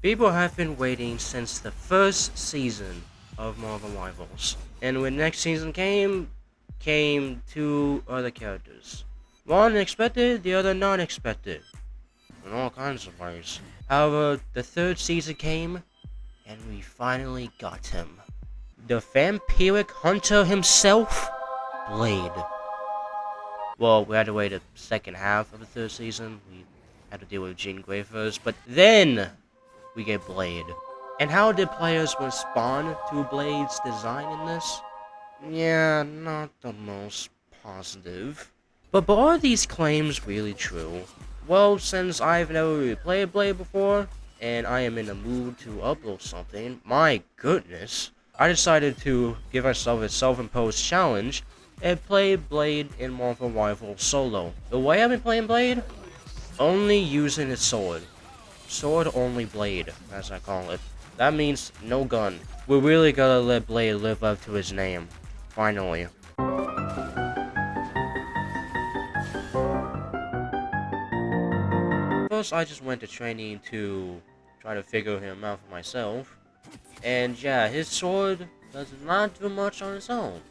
People have been waiting since the first season of Marvel Rivals, and when next season came two other characters. One expected, the other not expected, in all kinds of ways. However, the third season came, and we finally got him. The vampiric hunter himself, Blade. Well, we had to wait the second half of the third season. We had to deal with Jean Grey first, but then we get Blade. And how did players respond to Blade's design in this? Yeah, not the most positive. But are these claims really true? Well, since I've never really played Blade before, and I am in the mood to upload something, my goodness, I decided to give myself a self-imposed challenge and play Blade in Marvel Rivals solo. The way I've been playing Blade? Only using his sword. Sword-only Blade, as I call it. That means no gun. We really gotta let Blade live up to his name. Finally. First, I just went to training to try to figure him out for myself. And yeah, his sword does not do much on its own.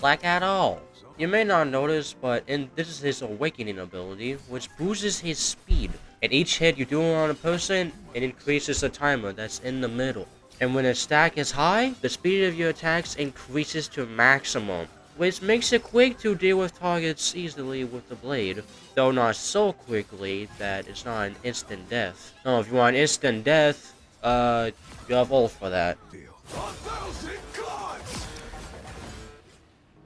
Like at all. You may not notice, but this is his awakening ability, which boosts his speed. At each hit you do on a person, it increases the timer that's in the middle. And when a stack is high, the speed of your attacks increases to maximum, which makes it quick to deal with targets easily with the blade, though not so quickly that it's not an instant death. No, if you want instant death, you have ult for that.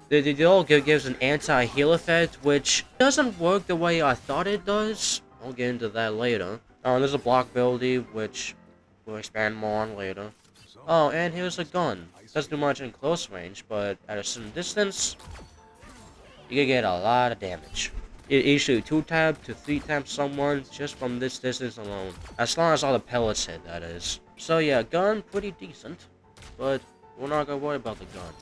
The ult gives an anti-heal effect, which doesn't work the way I thought it does. I'll get into that later. There's a block ability, which we'll expand more on later. Oh, and here's a gun. Doesn't do much in close range, but at a certain distance, you can get a lot of damage. It easily 2-tap to 3-tap someone just from this distance alone. As long as all the pellets hit, that is. So yeah, gun, pretty decent. But we're not gonna worry about the gun.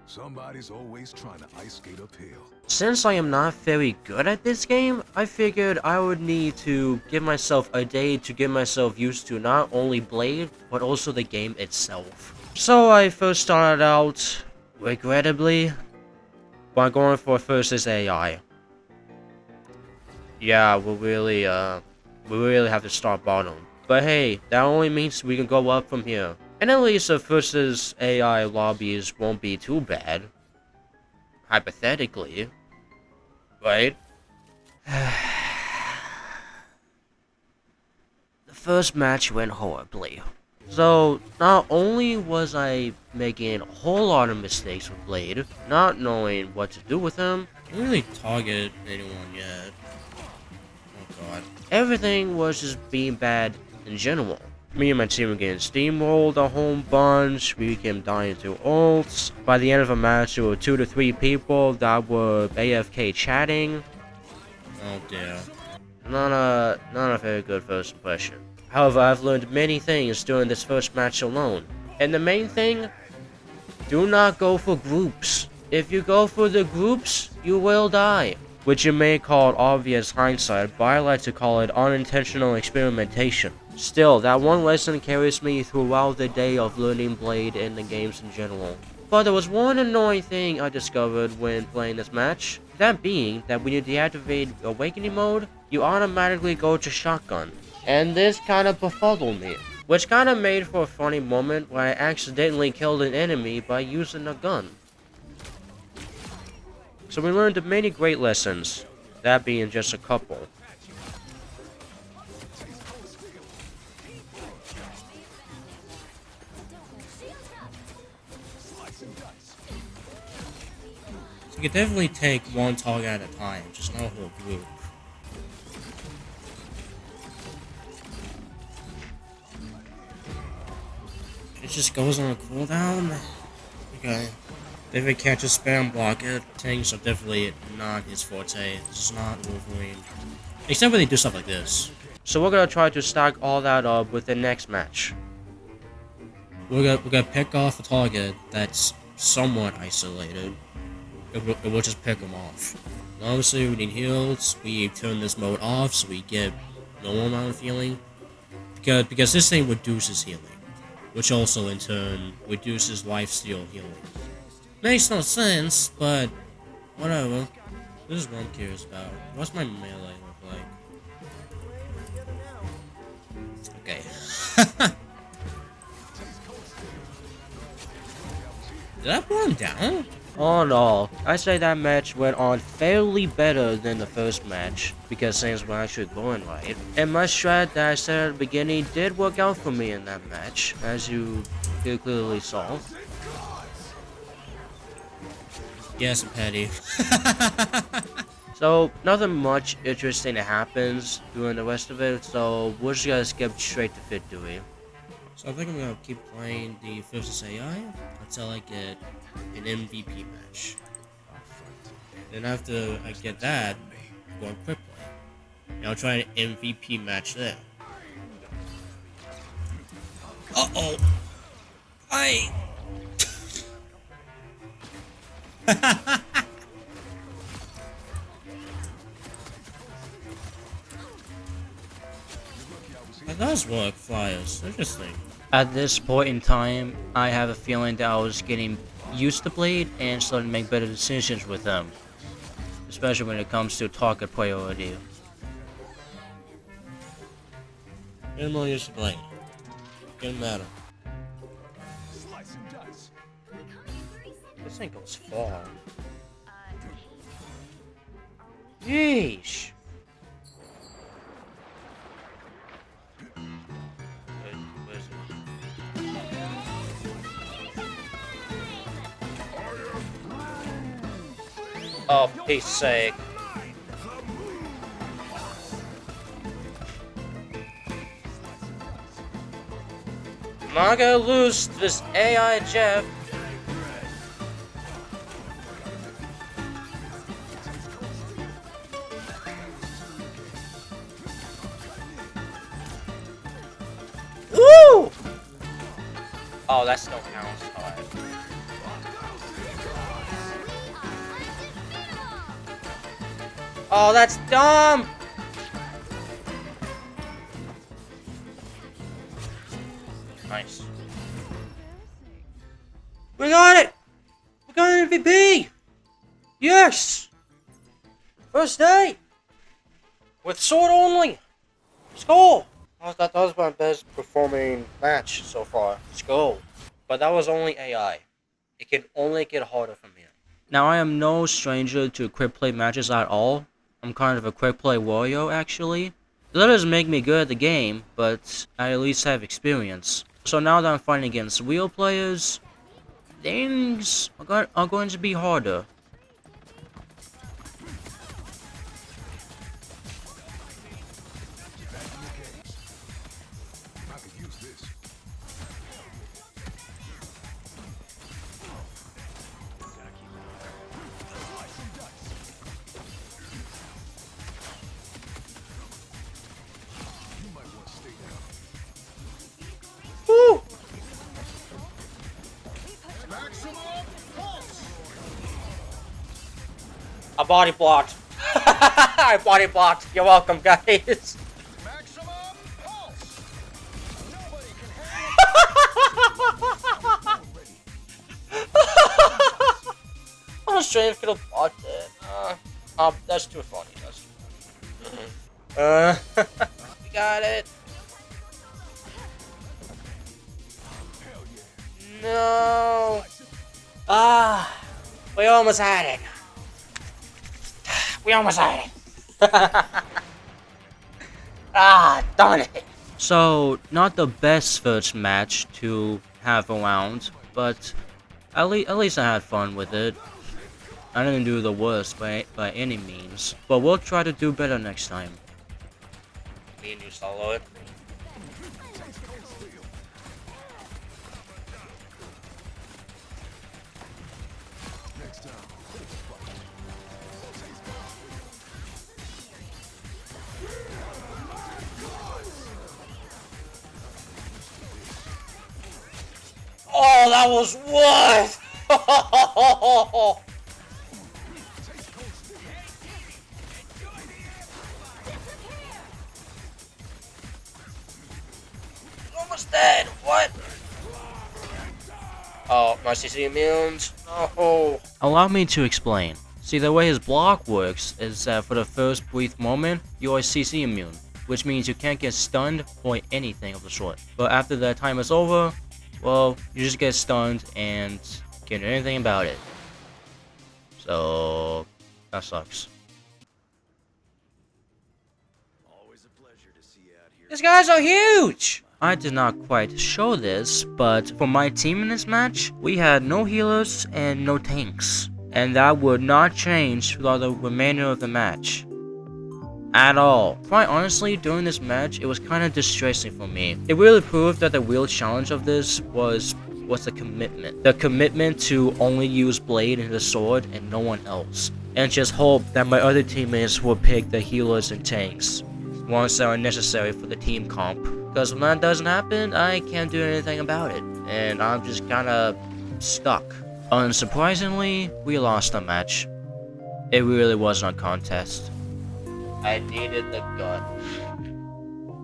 Somebody's always trying to ice skate uphill. Since I am not very good at this game, I figured I would need to give myself a day to get myself used to not only Blade, but also the game itself. So I first started out, regrettably, by going for VsAI. Yeah, we really have to start bottom. But hey, that only means we can go up from here. And at least the VsAI lobbies won't be too bad. Hypothetically. Right? The first match went horribly. So, not only was I making a whole lot of mistakes with Blade, not knowing what to do with him, I didn't really target anyone yet. Oh god. Everything was just being bad in general. Me and my team were getting steamrolled a whole bunch, we kept dying to ults. By the end of the match, there were 2 to 3 people that were AFK chatting. Oh dear. Not a very good first impression. However, I've learned many things during this first match alone. And the main thing, do not go for groups. If you go for the groups, you will die. Which you may call obvious hindsight, but I like to call it unintentional experimentation. Still, that one lesson carries me throughout the day of learning Blade and the games in general. But there was one annoying thing I discovered when playing this match. That being that when you deactivate Awakening mode, you automatically go to Shotgun. And this kind of befuddled me. Which kind of made for a funny moment when I accidentally killed an enemy by using a gun. So we learned many great lessons, that being just a couple. So you can definitely take one target at a time, just not a whole group. It just goes on a cooldown? Okay. David can't just spam block it. Tanks are definitely not his forte. This is not Wolverine. Except when they do stuff like this. So we're gonna try to stack all that up with the next match. We're gonna pick off a target that's somewhat isolated. We'll just pick them off. And obviously we need heals. We turn this mode off so we get normal amount of healing. because this thing reduces healing, which also in turn reduces lifesteal healing. Makes no sense, but whatever. This is what I'm curious about. What's my melee look like? Okay. Did I burn down? All in all, I say that match went on fairly better than the first match, because things were actually going right. And my strat that I said at the beginning did work out for me in that match, as you clearly saw. Yes, Patty. So, nothing much interesting happens during the rest of it, so we're just gonna skip straight to Fit Dewey. So I think I'm gonna keep playing the VsAI until I get an MVP match. Then after I get that, I'm going quick play. And I'll try an MVP match there. Uh-oh! That does work, flyers. Interesting. At this point in time, I have a feeling that I was getting used to Blade and starting to make better decisions with them. Especially when it comes to target priority. Get more used to Blade. Getting better. This thing goes far. Yeesh. Oh, for peace sake. I'm not gonna lose to this AI Jeff. Woo! Oh, that still counts. Alright. Oh, that's dumb! Nice. We got it! We got an MVP! Yes! First day! With sword only! Let's go! That was my best performing match so far. Let's go. But that was only AI. It can only get harder from here. Now, I am no stranger to quick play matches at all. I'm kind of a quick play warrior, actually. That doesn't make me good at the game, but I at least have experience. So now that I'm fighting against real players, things are going to be harder. Woo! I body blocked. I body blocked. You're welcome, guys. Oh, Strafe could have blocked it. That's too funny. We got it. No. We almost had it. We almost had it. Darn it. So, not the best first match to have around, but at least I had fun with it. I didn't do the worst by any means, but we'll try to do better next time. Me and you solo it. Oh, that was what? almost dead. What? Oh, my CC immunes. Oh. Allow me to explain. See, the way his block works is that for the first brief moment, you're CC immune, which means you can't get stunned or anything of the sort. But after that time is over, well, you just get stunned and can't do anything about it. So that sucks. Always a pleasure to see you out here. These guys are huge! I did not quite show this, but for my team in this match, we had no healers and no tanks. And that would not change throughout the remainder of the match. At all. Quite honestly, during this match, it was kind of distressing for me. It really proved that the real challenge of this was the commitment. The commitment to only use blade and the sword and no one else. And just hope that my other teammates will pick the healers and tanks once that are necessary for the team comp. Because when that doesn't happen, I can't do anything about it. And I'm just kinda stuck. Unsurprisingly, we lost the match. It really wasn't a contest. I needed the gun.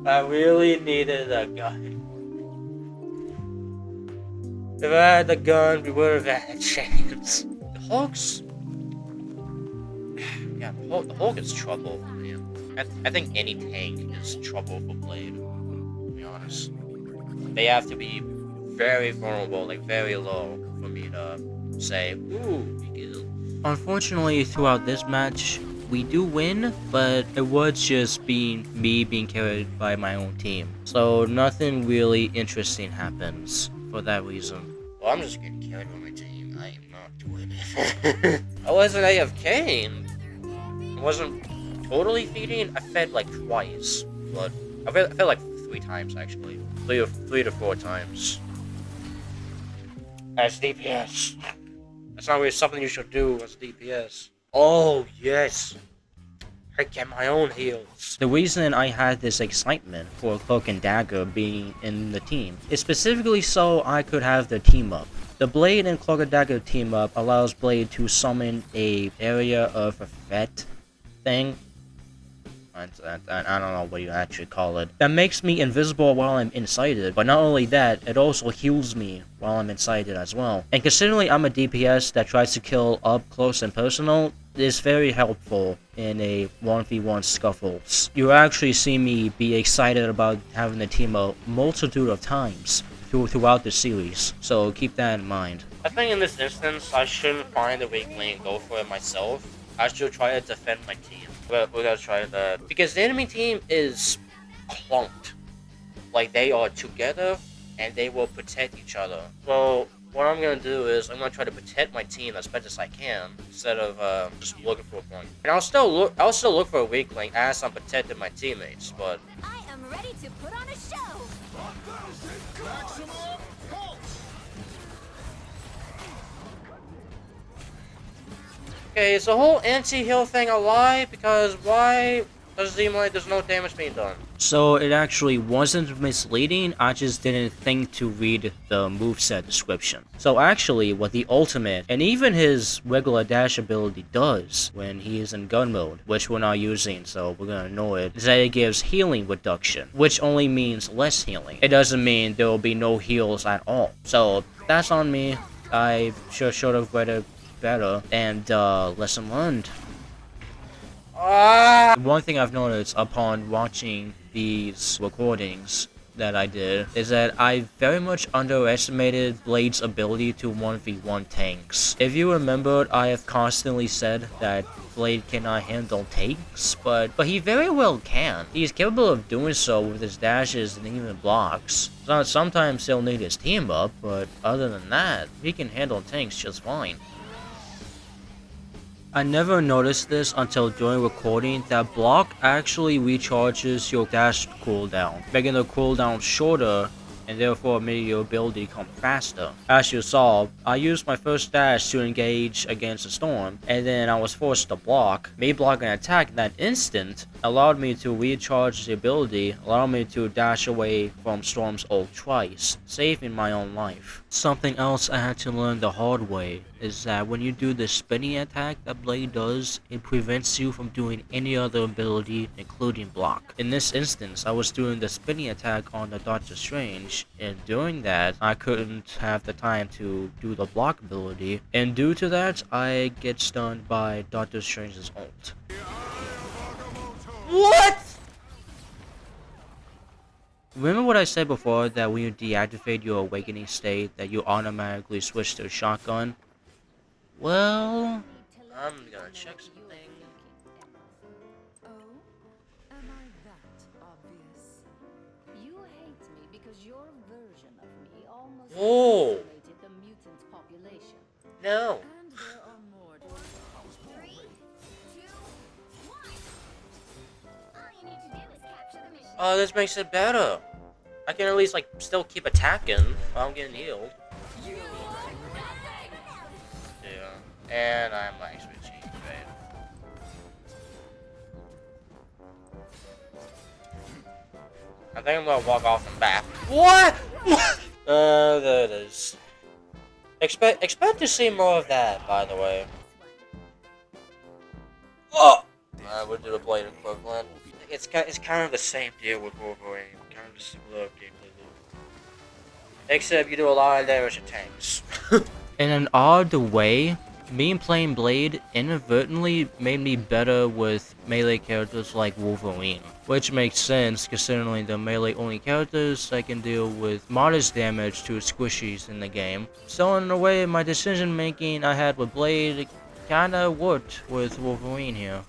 I really needed a gun. If I had the gun, we would have had a chance. The Hulk's... Yeah, the Hulk is trouble for me. I think any tank is trouble for Blade, to be honest. They have to be very vulnerable, like very low, for me to say, ooh, we good. Unfortunately, throughout this match, we do win, but it was just me being carried by my own team. So nothing really interesting happens for that reason. Well, I'm just getting carried by my team. I am not doing it. I wasn't AFK. I wasn't totally feeding. I fed like twice, but I fed like 3 times actually. 3 to 4 times. As DPS. That's not really something you should do as DPS. Oh, yes. I get my own heals. The reason I had this excitement for Cloak and Dagger being in the team is specifically so I could have the team up. The Blade and Cloak and Dagger team up allows Blade to summon a area of effect thing. I don't know what you actually call it. That makes me invisible while I'm incited, but not only that, it also heals me while I'm incited as well. And considering I'm a DPS that tries to kill up close and personal, it is very helpful in a 1v1 scuffles. You actually see me be excited about having the team a multitude of times throughout the series, so keep that in mind. I think in this instance, I shouldn't find a weak lane and go for it myself. I should try to defend my team. But we're gonna try that. Because the enemy team is clumped. Like, they are together, and they will protect each other. So, what I'm gonna do is, I'm gonna try to protect my team as best as I can, instead of just looking for a point. And I'll still look for a weak link as I'm protecting my teammates, but... I am ready to put on a show! Okay, is the whole anti-heal thing a lie? Because why does it seem like there's no damage being done? So it actually wasn't misleading, I just didn't think to read the moveset description. So actually, what the ultimate, and even his regular dash ability does when he is in gun mode, which we're not using, so we're gonna ignore it, is that it gives healing reduction, which only means less healing. It doesn't mean there will be no heals at all. So that's on me. I should have read it better, and lesson learned. One thing I've noticed upon watching these recordings that I did is that I very much underestimated Blade's ability to 1v1 tanks. If you remembered, I have constantly said that Blade cannot handle tanks, but he very well can. He's capable of doing so with his dashes and even blocks. So sometimes he'll need his team up, but other than that, he can handle tanks just fine. I never noticed this until during recording that block actually recharges your dash cooldown, making the cooldown shorter and therefore making your ability come faster. As you saw, I used my first dash to engage against a storm, and then I was forced to block. Me blocking an attack in that instant allowed me to recharge the ability, allowed me to dash away from Storm's ult twice, saving my own life. Something else I had to learn the hard way is that when you do the spinning attack that Blade does, it prevents you from doing any other ability, including block. In this instance, I was doing the spinning attack on the Doctor Strange, and doing that, I couldn't have the time to do the block ability, and due to that, I get stunned by Doctor Strange's ult. What? Remember what I said before, that when you deactivate your awakening state, that you automatically switch to shotgun? Well, I'm gonna check something. Oh, am I that obvious? You hate me because your version of me almost Whoa. decimated the mutant population. No. And there are more. 3, 2, 1. All you need to do is capture the mission. Oh, this makes it better. I can at least, like, still keep attacking while I'm getting healed. You are nothing. Yeah. And I'm, like, switching, right? I think I'm gonna walk off and back. What? There it is. Expect to see more of that, by the way. Oh! We'll do the Blade equivalent. It's kind of the same deal with Wolverine. Kind of a similar gameplay loop. Except you do a lot of damage to tanks. In an odd way, me playing Blade inadvertently made me better with melee characters like Wolverine. Which makes sense considering the melee only characters that can deal with modest damage to squishies in the game. So in a way, my decision making I had with Blade kinda worked with Wolverine here.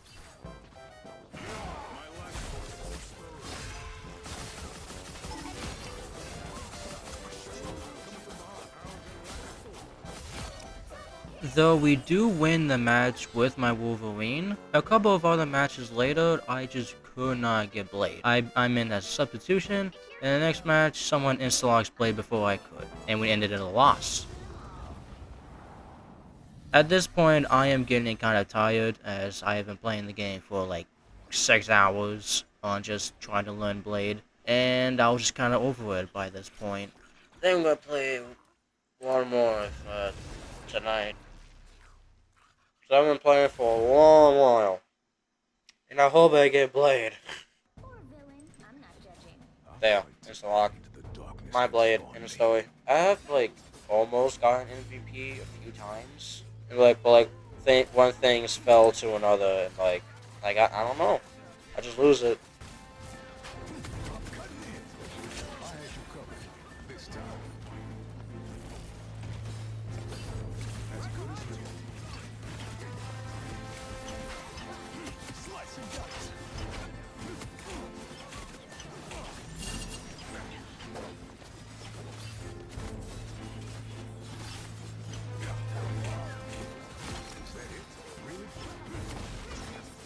Though we do win the match with my Wolverine, a couple of other matches later, I just could not get Blade. I'm in as a substitution, and the next match, someone insta-locks Blade before I could, and we ended in a loss. At this point, I am getting kinda tired, as I have been playing the game for like 6 hours on just trying to learn Blade, and I was just kinda over it by this point. I think I'm gonna play one more tonight. So I've been playing for a long while. And I hope I get Blade. Poor villain, I'm not judging. There, it's a lock. My Blade in the story. I have like almost gotten MVP a few times. And one things fell to another, and like I don't know. I just lose it.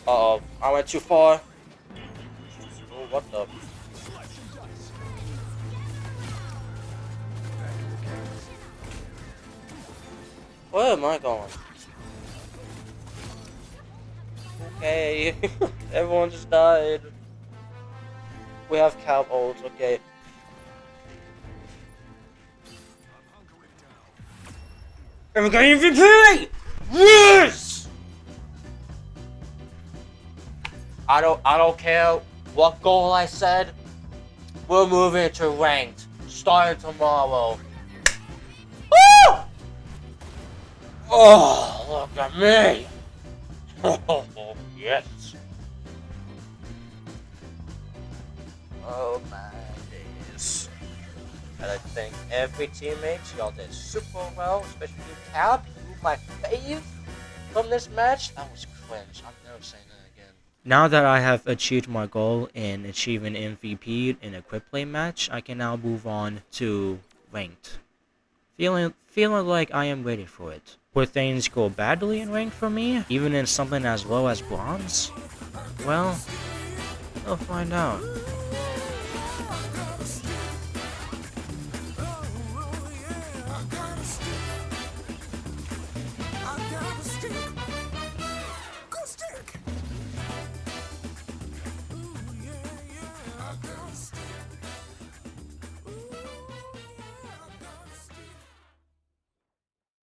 Uh-oh, I went too far. Oh, what the? Where am I going? Okay, everyone just died. We have cap ults, okay. And we got MVP! Yes! I don't care what goal I said. We're moving to ranked. Starting tomorrow. Woo! Oh, look at me. Oh, yes. Oh my days. And I think every teammate, y'all did super well, especially Cap, who my fave from this match. That was cringe. I'm never saying that again. Now that I have achieved my goal in achieving MVP in a quick play match, I can now move on to ranked. Feeling like I am ready for it. Will things go badly in ranked for me, even in something as low as bronze? Well, we'll find out.